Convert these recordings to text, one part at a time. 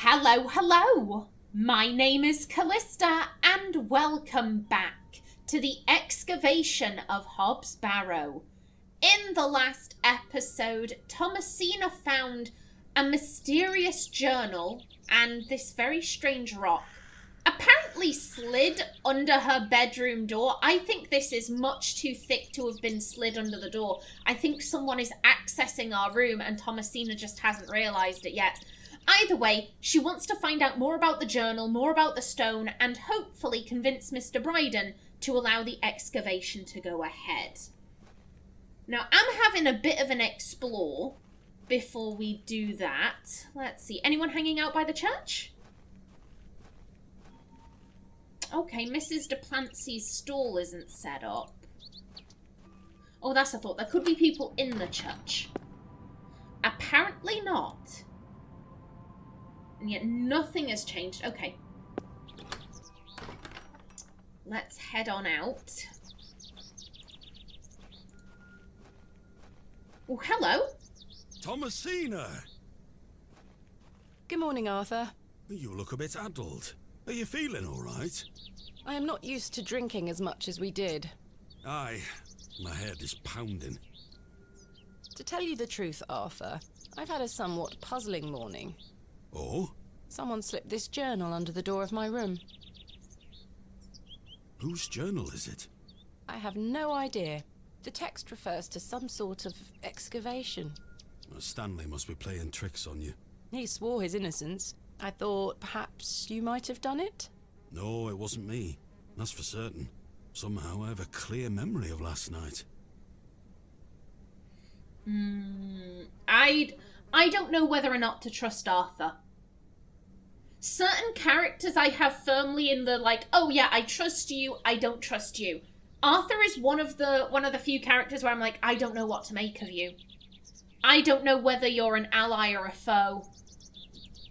Hello, hello! My name is Callista, and welcome back to the Excavation of Hob's Barrow. In the last episode, Thomasina found a mysterious journal and this very strange rock apparently slid under her bedroom door. I think this is much too thick to have been slid under the door. I think someone is accessing our room and Thomasina just hasn't realised it yet. Either way, she wants to find out more about the journal, more about the stone, and hopefully convince Mr. Bryden to allow the excavation to go ahead. Now, I'm having a bit of an explore before we do that. Let's see. Anyone hanging out by the church? Okay, Mrs. Duplancy's stall isn't set up. Oh, that's a thought. There could be people in the church. Apparently not. And yet nothing has changed. Okay. Let's head on out. Oh, hello. Thomasina! Good morning, Arthur. You look a bit addled. Are you feeling all right? I am not used to drinking as much as we did. Aye, my head is pounding. To tell you the truth, Arthur, I've had a somewhat puzzling morning. Oh? Someone slipped this journal under the door of my room. Whose journal is it? I have no idea. The text refers to some sort of excavation. Stanley must be playing tricks on you. He swore his innocence. I thought perhaps you might have done it? No, it wasn't me. That's for certain. Somehow I have a clear memory of last night. I don't know whether or not to trust Arthur. Certain characters I have firmly in the like, oh yeah, I trust you, I don't trust you. Arthur is one of the few characters where I'm like, I don't know what to make of you. I don't know whether you're an ally or a foe.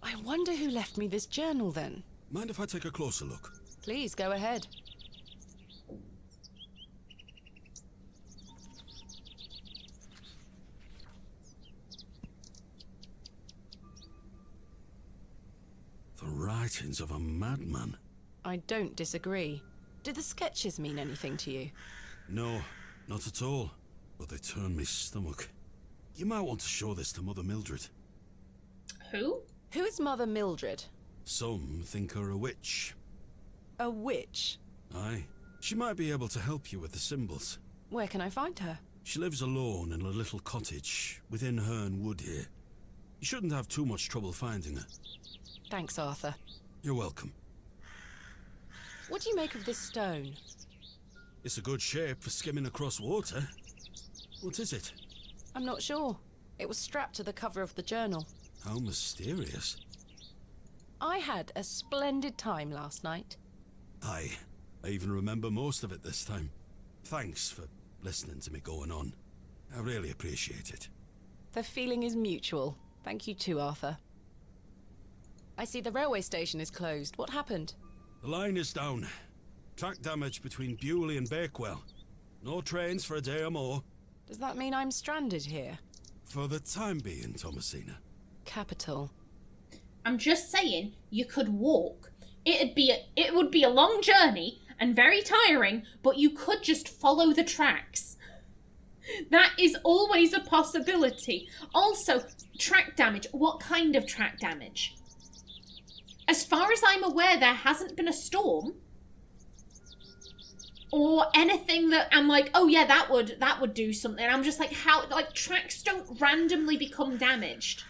I wonder who left me this journal then. Mind if I take a closer look? Please, go ahead. The writings of a madman. I don't disagree. Did the sketches mean anything to you? No, not at all. But they turn me stomach. You might want to show this to Mother Mildred. Who? Who is Mother Mildred? Some think her a witch. A witch? Aye. She might be able to help you with the symbols. Where can I find her? She lives alone in a little cottage within Herne Wood here. You shouldn't have too much trouble finding her. Thanks, Arthur. You're welcome. What do you make of this stone? It's a good shape for skimming across water. What is it? I'm not sure. It was strapped to the cover of the journal. How mysterious. I had a splendid time last night. Aye, I even remember most of it this time. Thanks for listening to me going on. I really appreciate it. The feeling is mutual. Thank you too, Arthur. I see the railway station is closed. What happened? The line is down. Track damage between Bewley and Bakewell. No trains for a day or more. Does that mean I'm stranded here? For the time being, Thomasina. Capital. I'm just saying, you could walk. It would be a long journey and very tiring, but you could just follow the tracks. That is always a possibility. Also, track damage. What kind of track damage? As far as I'm aware, there hasn't been a storm. Or anything that I'm like, oh yeah, that would do something. I'm just like, how, like, tracks don't randomly become damaged.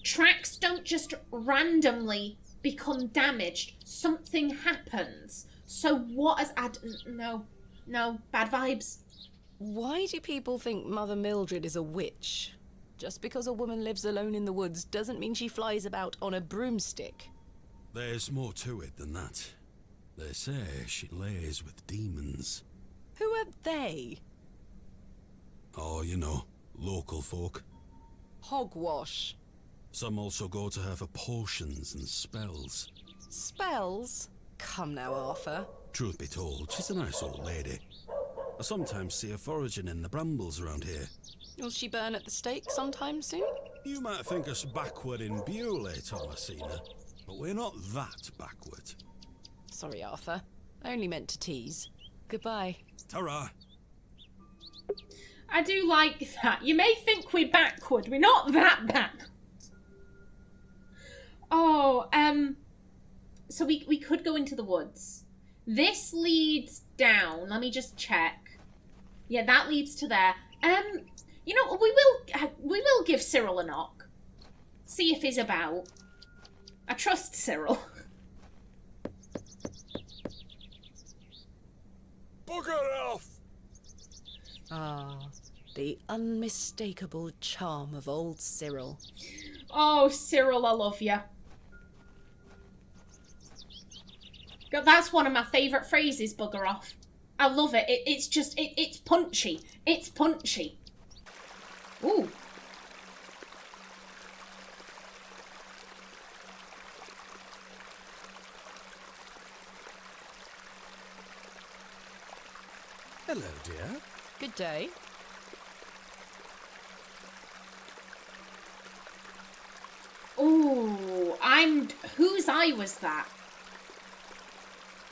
Tracks don't just randomly become damaged. Something happens. So what has no, bad vibes. Why do people think Mother Mildred is a witch? Just because a woman lives alone in the woods doesn't mean she flies about on a broomstick. There's more to it than that. They say she lays with demons. Who are they? Oh, you know, local folk. Hogwash. Some also go to her for potions and spells. Spells? Come now, Arthur. Truth be told, she's a nice old lady. I sometimes see her foraging in the brambles around here. Will she burn at the stake sometime soon? You might think us backward in Bewley, Thomasina, but we're not that backward. Sorry, Arthur. I only meant to tease. Goodbye. Ta-ra! I do like that. You may think we're backward. We're not that backward. Oh, so we could go into the woods. This leads down. Let me just check. Yeah, that leads to there. You know, we will give Cyril a knock. See if he's about. I trust Cyril. Bugger off! Ah, the unmistakable charm of old Cyril. Oh, Cyril, I love you. God, that's one of my favourite phrases, bugger off. I love it. It's just, it's punchy. It's punchy. Ooh. Hello, dear. Good day. Ooh, whose eye was that?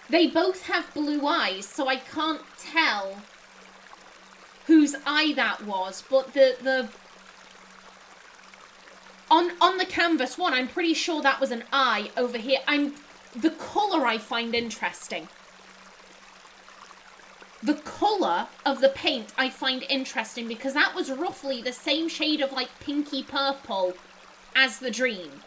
They both have blue eyes, so I can't tell whose eye that was, but on the canvas one, I'm pretty sure that was an eye over here. The colour I find interesting. The colour of the paint I find interesting because that was roughly the same shade of like pinky purple as the dream.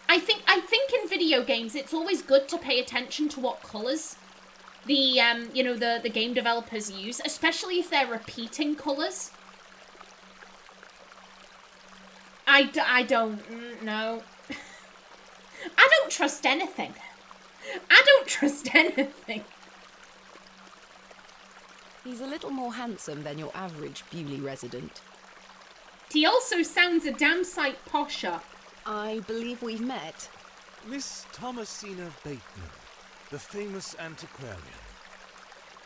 I think in video games it's always good to pay attention to what colours the game developers use, especially if they're repeating colours. I don't know. I don't trust anything. I don't trust anything. He's a little more handsome than your average Bewley resident. He also sounds a damn sight posher. I believe we've met. Miss Thomasina Bateman, the famous antiquarian.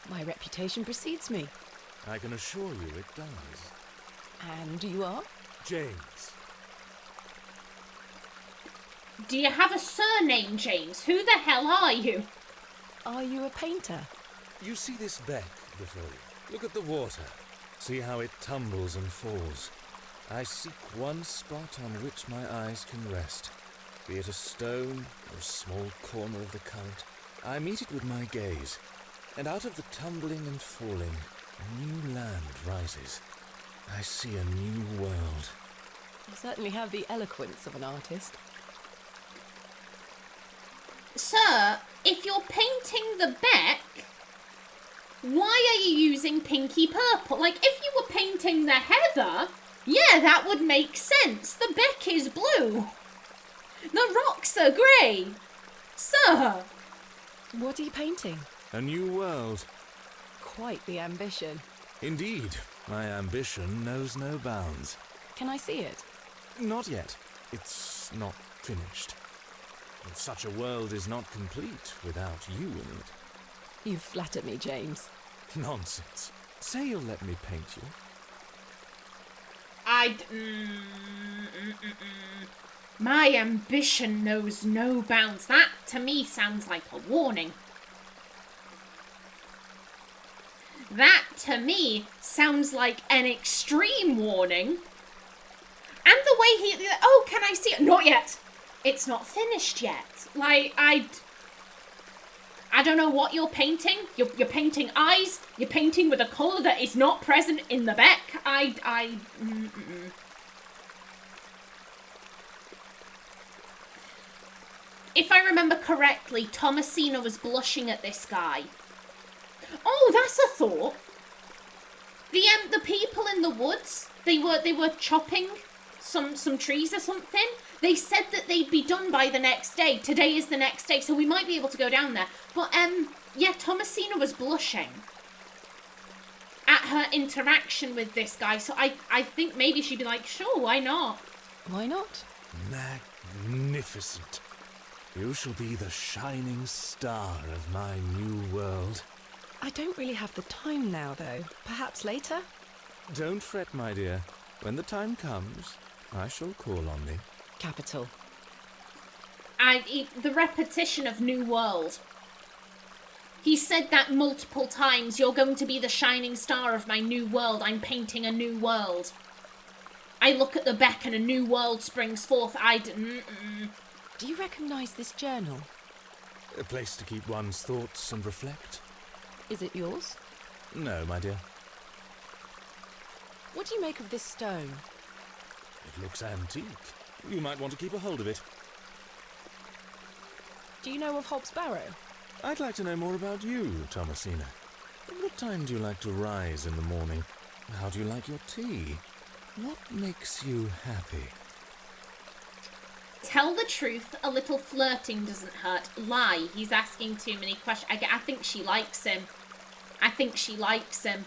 My reputation precedes me. I can assure you it does. And you are? James. Do you have a surname, James? Who the hell are you? Are you a painter? You see this beck before you? Look at the water. See how it tumbles and falls. I seek one spot on which my eyes can rest, be it a stone or a small corner of the current. I meet it with my gaze, and out of the tumbling and falling, a new land rises. I see a new world. You certainly have the eloquence of an artist. Sir, if you're painting the beck, why are you using pinky purple? Like, if you were painting the heather, yeah, that would make sense. The beck is blue. The rocks are grey. Sir. What are you painting? A new world. Quite the ambition. Indeed, my ambition knows no bounds. Can I see it? Not yet. It's not finished. And such a world is not complete without you in it. You flatter me, James. Nonsense. Say you'll let me paint you. My ambition knows no bounds. That, to me, sounds like a warning. That, to me, sounds like an extreme warning. And the way he... Oh, can I see it? Not yet. It's not finished yet. Like, I don't know what you're painting. You're painting eyes. You're painting with a colour that is not present in the beck. If I remember correctly, Thomasina was blushing at this guy. Oh, that's a thought. The people in the woods, they were chopping some trees or something. They said that they'd be done by the next day. Today is the next day, so we might be able to go down there. But yeah, Thomasina was blushing at her interaction with this guy. So I think maybe she'd be like, sure, why not? Why not? Magnificent. You shall be the shining star of my new world. I don't really have the time now, though. Perhaps later? Don't fret, my dear. When the time comes, I shall call on thee. Capital. The repetition of New World. He said that multiple times. You're going to be the shining star of my new world. I'm painting a new world. I look at the beck and a new world springs forth. Do you recognise this journal? A place to keep one's thoughts and reflect. Is it yours? No, my dear. What do you make of this stone? It looks antique. You might want to keep a hold of it. Do you know of Hob's Barrow? I'd like to know more about you, Thomasina. What time do you like to rise in the morning? How do you like your tea? What makes you happy? Tell the truth, a little flirting doesn't hurt. Lie, he's asking too many questions. I think she likes him. I think she likes him.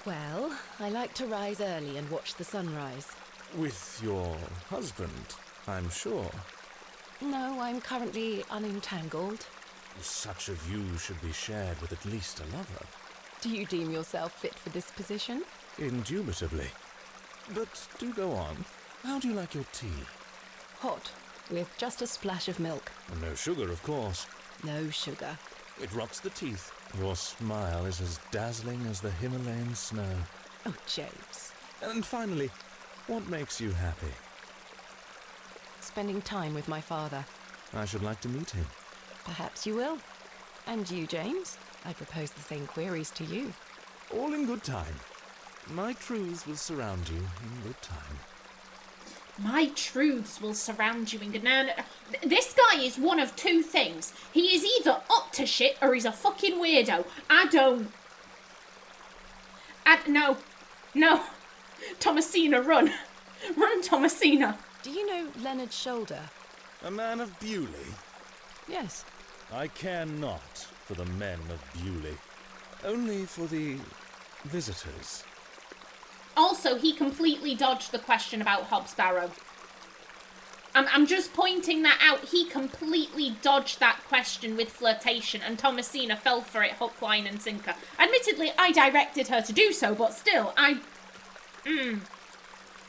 Well, I like to rise early and watch the sunrise. With your husband, I'm sure. No, I'm currently unentangled. Such a view should be shared with at least a lover. Do you deem yourself fit for this position? Indubitably. But do go on. How do you like your tea? Hot, with just a splash of milk. And no sugar, of course. No sugar. It rots the teeth. Your smile is as dazzling as the Himalayan snow. Oh, James. And finally, what makes you happy? Spending time with my father. I should like to meet him. Perhaps you will. And you, James? I propose the same queries to you. All in good time. My truths will surround you in good time. My truths will surround you in good... No. This guy is one of two things. He is either up to shit or he's a fucking weirdo. No. Thomasina, run. Run, Thomasina. Do you know Leonard Shoulder? A man of Bewley? Yes. I care not for the men of Bewley. Only for the visitors. Also, he completely dodged the question about Hob's Barrow. I'm just pointing that out. He completely dodged that question with flirtation, and Thomasina fell for it hook, line, and sinker. Admittedly, I directed her to do so, but still,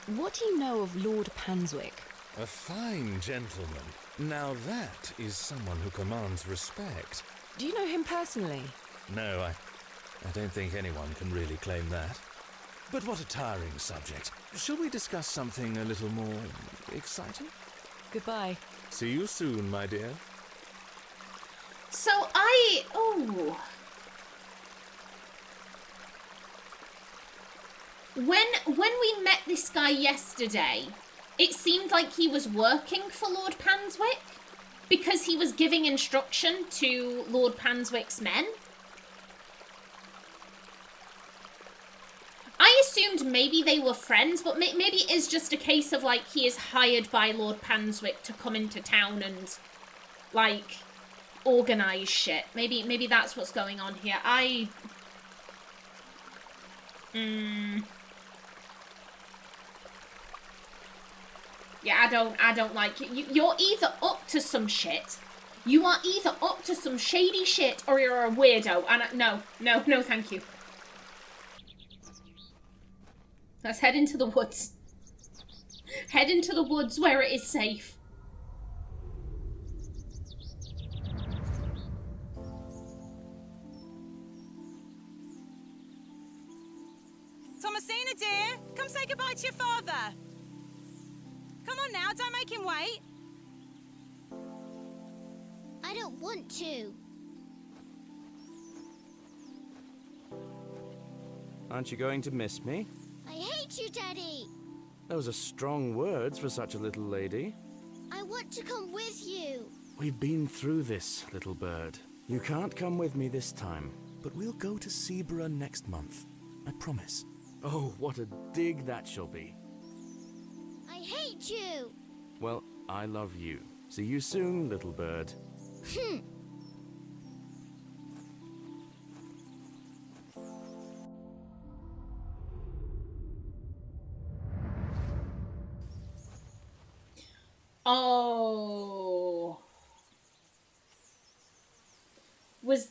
What do you know of Lord Panswick? A fine gentleman. Now that is someone who commands respect. Do you know him personally? No, I don't think anyone can really claim that. But what a tiring subject. Shall we discuss something a little more exciting? Goodbye. See you soon, my dear. So When we met this guy yesterday, it seemed like he was working for Lord Panswick because he was giving instruction to Lord Panswick's men. I assumed maybe they were friends, but maybe it is just a case of, like, he is hired by Lord Panswick to come into town and, like, organise shit. Maybe that's what's going on here. Yeah, I don't like it. You're either up to some shit. You are either up to some shady shit or you're a weirdo. And no, thank you. Let's head into the woods. Head into the woods where it is safe. Thomasina, dear, come say goodbye to your father. Come on now, don't make him wait. I don't want to. Aren't you going to miss me? I hate you, Daddy. Those are strong words for such a little lady. I want to come with you. We've been through this, little bird. You can't come with me this time. But we'll go to Seaborough next month. I promise. Oh, what a dig that shall be. I hate you. Well, I love you. See you soon, little bird. Oh. Was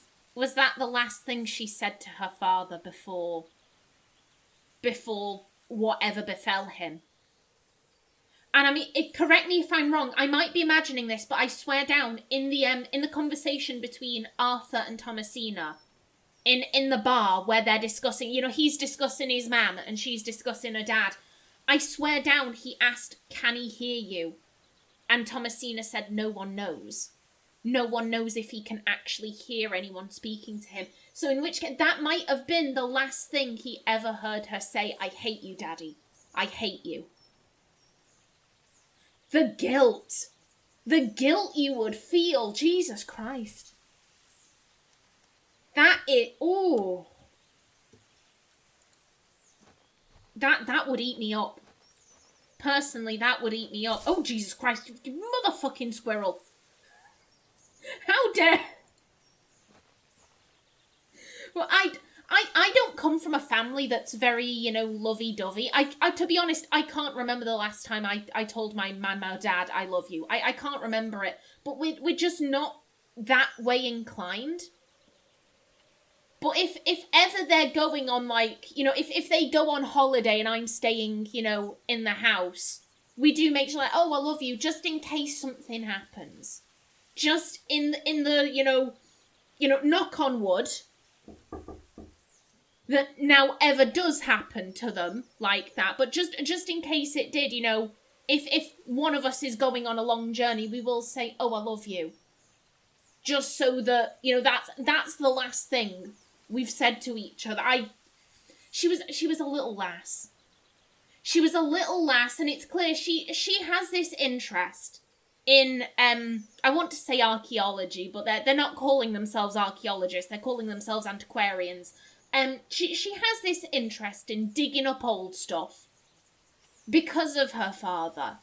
that the last thing she said to her father before before whatever befell him. And I mean, correct me if I'm wrong, I might be imagining this, but I swear down, in the conversation between Arthur and Thomasina, in the bar where they're discussing, he's discussing his mum and she's discussing her dad, I swear down he asked, "Can he hear you?" And Thomasina said, "No one knows. No one knows if he can actually hear anyone speaking to him." So in which case, that might have been the last thing he ever heard her say, "I hate you, Daddy. I hate you." The guilt you would feel, Jesus Christ. That would eat me up. Personally, that would eat me up. Oh, Jesus Christ, you motherfucking squirrel. How dare... Well, I don't come from a family that's very, lovey-dovey. I to be honest, I can't remember the last time I told my mum or dad I love you. I can't remember it. But we're just not that way inclined. But if ever they're going on, if they go on holiday and I'm staying, in the house, we do make sure, "Oh, I love you," just in case something happens. Just in the, knock on wood, that now ever does happen to them like that. But just in case it did, if one of us is going on a long journey, we will say, "Oh, I love you." Just so that, that's the last thing we've said to each other. She was a little lass. She was a little lass, and it's clear she has this interest in, I want to say archaeology, but they're not calling themselves archaeologists, they're calling themselves antiquarians. She has this interest in digging up old stuff because of her father.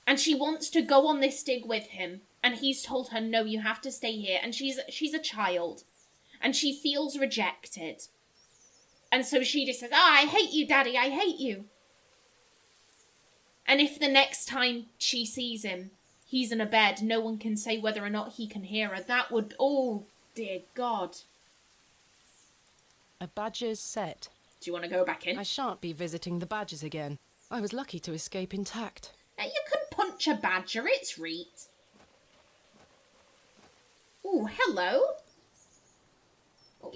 And she wants to go on this dig with him, and he's told her, "No, you have to stay here." And she's a child, and she feels rejected. And so she just says, "I hate you, Daddy, I hate you." And if the next time she sees him, he's in a bed, no one can say whether or not he can hear her, that would, oh dear God. A badger's set. Do you want to go back in? I shan't be visiting the badgers again. I was lucky to escape intact. You can punch a badger, it's reet. Oh, hello. Oh,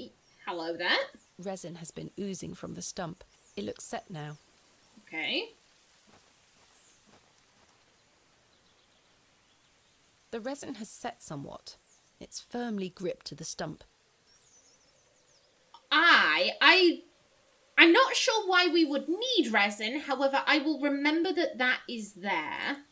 hello there. Resin has been oozing from the stump. It looks set now. Okay. The resin has set somewhat. It's firmly gripped to the stump. I'm not sure why we would need resin, however, I will remember that is there.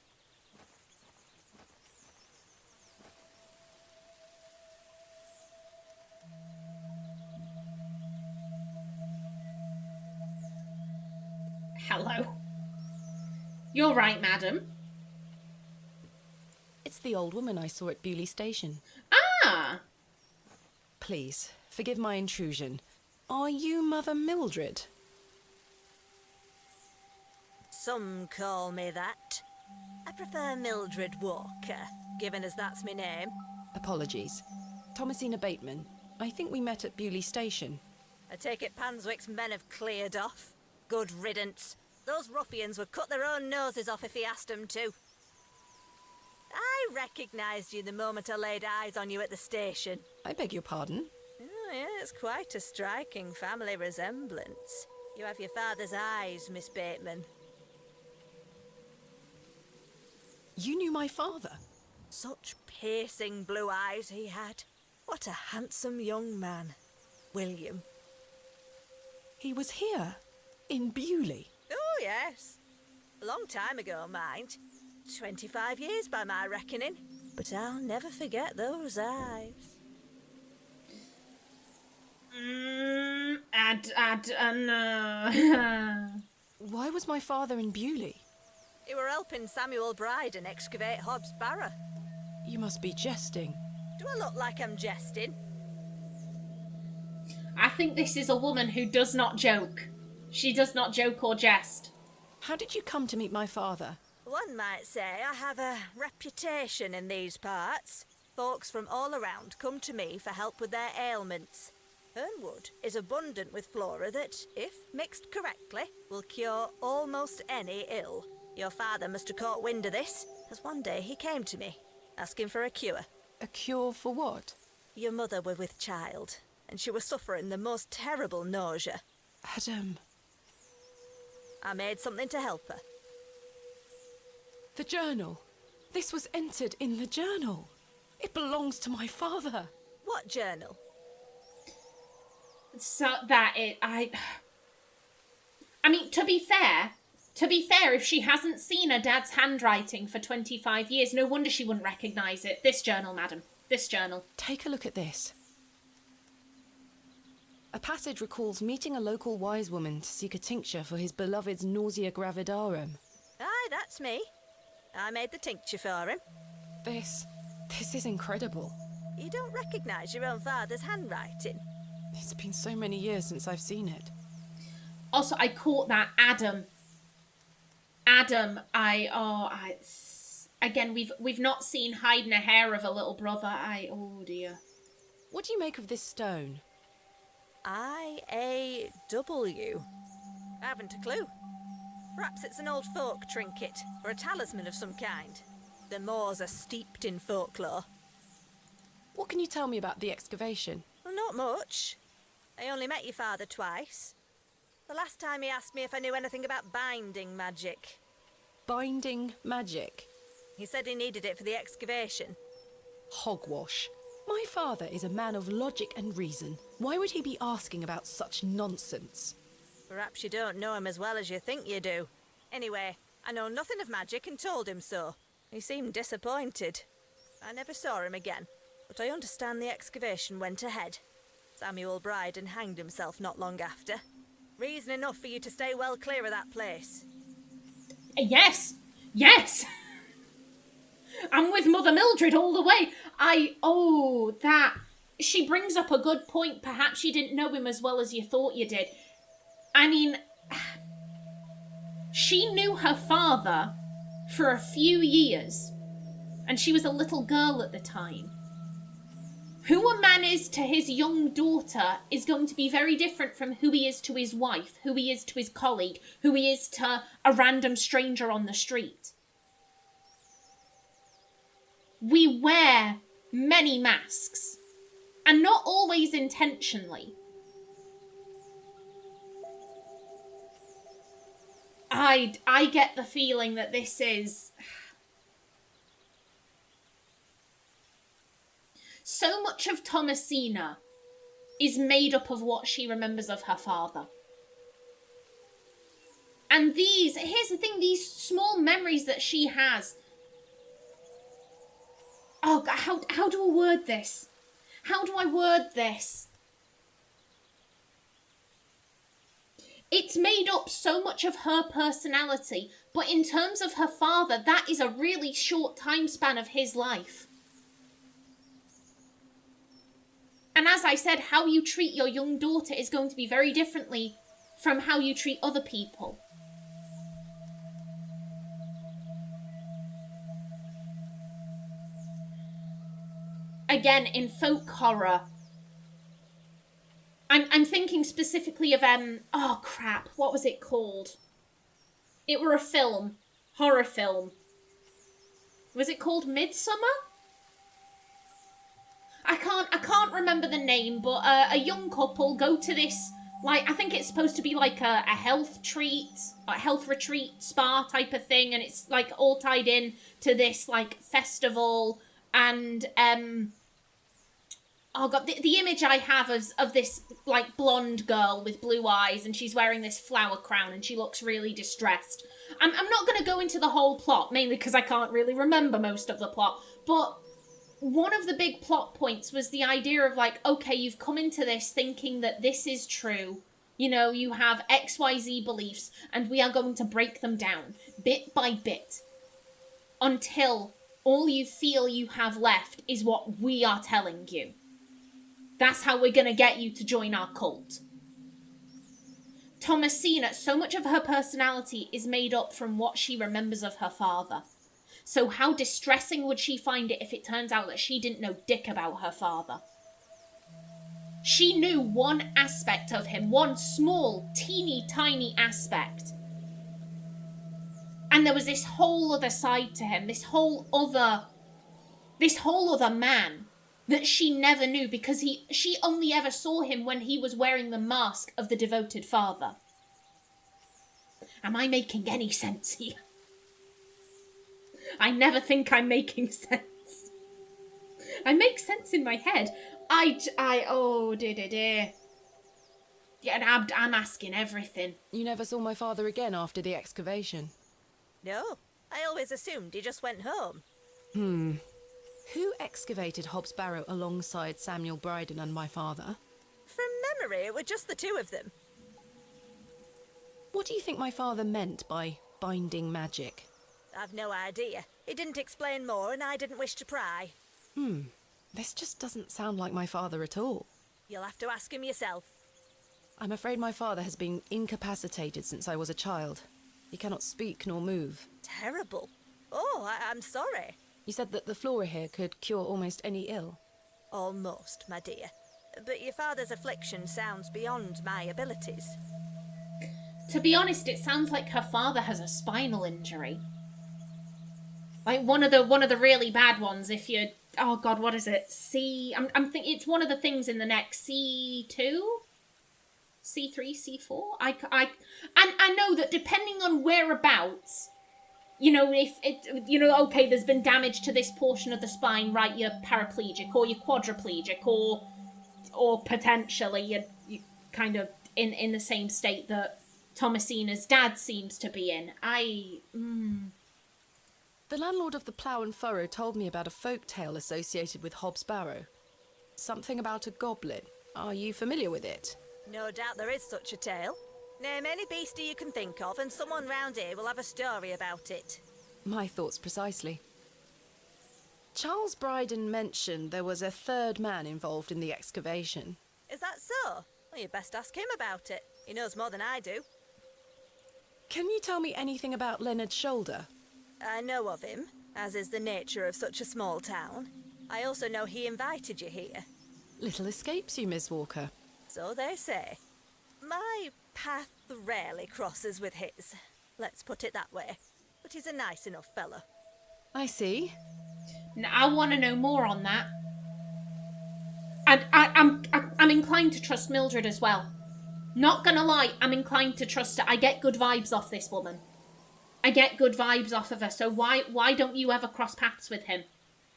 Hello. You're right, madam. It's the old woman I saw at Bewley Station. Ah! Please, forgive my intrusion. Are you Mother Mildred? Some call me that. I prefer Mildred Walker, given as that's my name. Apologies. Thomasina Bateman. I think we met at Bewley Station. I take it Panswick's men have cleared off. Good riddance. Those ruffians would cut their own noses off if he asked them to. I recognised you the moment I laid eyes on you at the station. I beg your pardon? Oh, yeah, it's quite a striking family resemblance. You have your father's eyes, Miss Bateman. You knew my father? Such piercing blue eyes he had. What a handsome young man. William. He was here, in Bewley. Oh, yes. A long time ago, mind. 25 years by my reckoning. But I'll never forget those eyes. Why was my father in Bewley? You were helping Samuel Bride and excavate Hob's Barrow. You must be jesting. Do I look like I'm jesting? I think this is a woman who does not joke. She does not joke or jest. How did you come to meet my father? One might say I have a reputation in these parts. Folks from all around come to me for help with their ailments. Fernwood is abundant with flora that, if mixed correctly, will cure almost any ill. Your father must have caught wind of this, as one day he came to me, asking for a cure. A cure for what? Your mother were with child, and she was suffering the most terrible nausea. Adam. I made something to help her. The journal. This was entered in the journal. It belongs to my father. What journal? So that it, I mean, to be fair, if she hasn't seen her dad's handwriting for 25 years, no wonder she wouldn't recognise it. This journal, madam. This journal. Take a look at this. A passage recalls meeting a local wise woman to seek a tincture for his beloved's nausea gravidarum. Aye, that's me. I made the tincture for him. This is incredible. You don't recognise your own father's handwriting? It's been so many years since I've seen it. Also, I caught that. Adam, again, we've not seen hide nor hair of a little brother. Oh dear. What do you make of this stone? I-A-W. I haven't a clue. Perhaps it's an old folk trinket, or a talisman of some kind. The moors are steeped in folklore. What can you tell me about the excavation? Well, not much. I only met your father twice. The last time he asked me if I knew anything about binding magic. Binding magic? He said he needed it for the excavation. Hogwash. My father is a man of logic and reason. Why would he be asking about such nonsense? Perhaps you don't know him as well as you think you do. Anyway, I know nothing of magic and told him so. He seemed disappointed. I never saw him again, but I understand the excavation went ahead. Samuel Bryden hanged himself not long after. Reason enough for you to stay well clear of that place. Yes! I'm with Mother Mildred all the way. She brings up a good point. Perhaps you didn't know him as well as you thought you did. I mean, she knew her father for a few years, and she was a little girl at the time. Who a man is to his young daughter is going to be very different from who he is to his wife, who he is to his colleague, who he is to a random stranger on the street. We wear many masks, and not always intentionally. I get the feeling that this is... So much of Thomasina is made up of what she remembers of her father. And here's the thing, these small memories that she has... Oh, God, how do I word this? How do I word this? It's made up so much of her personality, but in terms of her father, that is a really short time span of his life. And as I said, how you treat your young daughter is going to be very differently from how you treat other people. Again, in folk horror, I'm thinking specifically of, oh crap, what was it called? It were a film, horror film. Was it called Midsummer? I can't remember the name, but a young couple go to this, like, I think it's supposed to be like a health retreat, spa type of thing, and it's like all tied in to this like festival, and oh god, the image I have of this like blonde girl with blue eyes, and she's wearing this flower crown, and she looks really distressed. I'm not going to go into the whole plot, mainly because I can't really remember most of the plot, but one of the big plot points was the idea of like, okay, you've come into this thinking that this is true. You know, you have XYZ beliefs, and we are going to break them down bit by bit until all you feel you have left is what we are telling you. That's how we're going to get you to join our cult. Thomasina, so much of her personality is made up from what she remembers of her father. So how distressing would she find it if it turns out that she didn't know dick about her father? She knew one aspect of him, one small, teeny tiny aspect. And there was this whole other side to him, this whole other man that she never knew, because she only ever saw him when he was wearing the mask of the devoted father. Am I making any sense here? I never think I'm making sense. I make sense in my head. Oh dear. Yeah, and I'm asking everything. You never saw my father again after the excavation? No, I always assumed he just went home. Who excavated Hobbs Barrow alongside Samuel Bryden and my father? From memory, it were just the two of them. What do you think my father meant by binding magic? I've no idea. He didn't explain more, and I didn't wish to pry. This just doesn't sound like my father at all. You'll have to ask him yourself. I'm afraid my father has been incapacitated since I was a child. He cannot speak nor move. Terrible. Oh, I'm sorry. You said that the flora here could cure almost any ill. Almost, my dear. But your father's affliction sounds beyond my abilities. To be honest, it sounds like her father has a spinal injury. Like one of the really bad ones. If you, oh god, what is it? I'm thinking it's one of the things in the neck. C2, C3, C4. I know that depending on whereabouts, you know, if it, you know, okay, there's been damage to this portion of the spine, right? You're paraplegic or you're quadriplegic or potentially you're kind of in the same state that Thomasina's dad seems to be in. The landlord of the Plough and Furrow told me about a folk tale associated with Hobbs Barrow. Something about a goblin. Are you familiar with it? No doubt there is such a tale. Name any beastie you can think of, and someone round here will have a story about it. My thoughts precisely. Charles Bryden mentioned there was a third man involved in the excavation. Is that so? Well, you'd best ask him about it. He knows more than I do. Can you tell me anything about Leonard Shoulder? I know of him, as is the nature of such a small town. I also know he invited you here. Little escapes you, Miss Walker. So they say. My path rarely crosses with his. Let's put it that way. But he's a nice enough fellow. I see. Now, I want to know more on that. And I'm inclined to trust Mildred as well. Not gonna lie, I'm inclined to trust her. I get good vibes off this woman. I get good vibes off of her, so why don't you ever cross paths with him?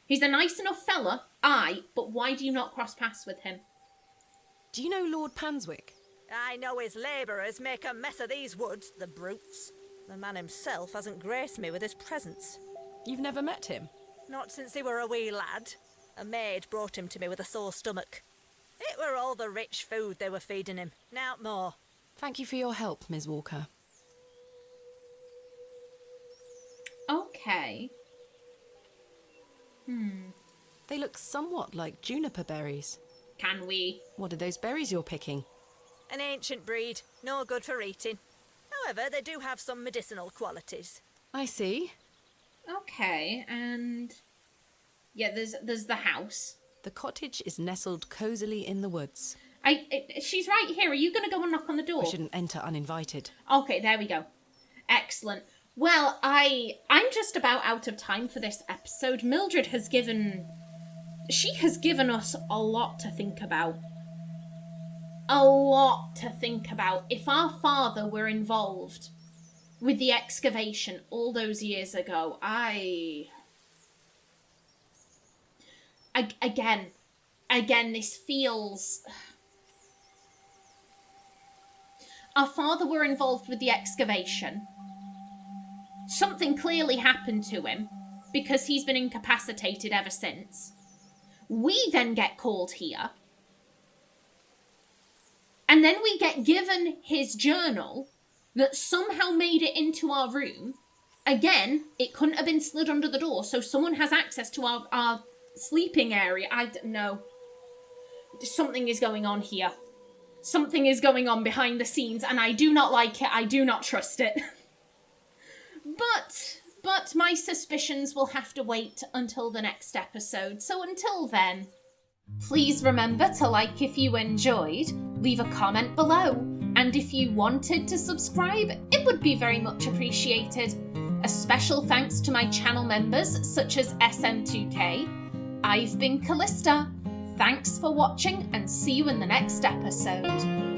He's a nice enough fella, but why do you not cross paths with him? Do you know Lord Panswick? I know his labourers make a mess of these woods, the brutes. The man himself hasn't graced me with his presence. You've never met him? Not since he were a wee lad. A maid brought him to me with a sore stomach. It were all the rich food they were feeding him, nowt more. Thank you for your help, Ms. Walker. Okay. They look somewhat like juniper berries. Can we? What are those berries you're picking? An ancient breed, no good for eating. However, they do have some medicinal qualities. I see. Okay, and yeah, there's the house. The cottage is nestled cosily in the woods. She's right here. Are you going to go and knock on the door? We shouldn't enter uninvited. Okay, there we go. Excellent. Well, I'm just about out of time for this episode. Mildred has given us a lot to think about. A lot to think about. If our father were involved with the excavation all those years ago, Again, this feels... Our father were involved with the excavation. Something clearly happened to him, because he's been incapacitated ever since. We then get called here. And then we get given his journal that somehow made it into our room. Again, it couldn't have been slid under the door, so someone has access to our sleeping area. I don't know. Something is going on here. Something is going on behind the scenes, and I do not like it. I do not trust it. But my suspicions will have to wait until the next episode. So until then, Please remember to like if you enjoyed, leave a comment below, and if you wanted to subscribe, it would be very much appreciated. A special thanks to my channel members such as SM2K. I've been Callista. Thanks for watching and see you in the next episode.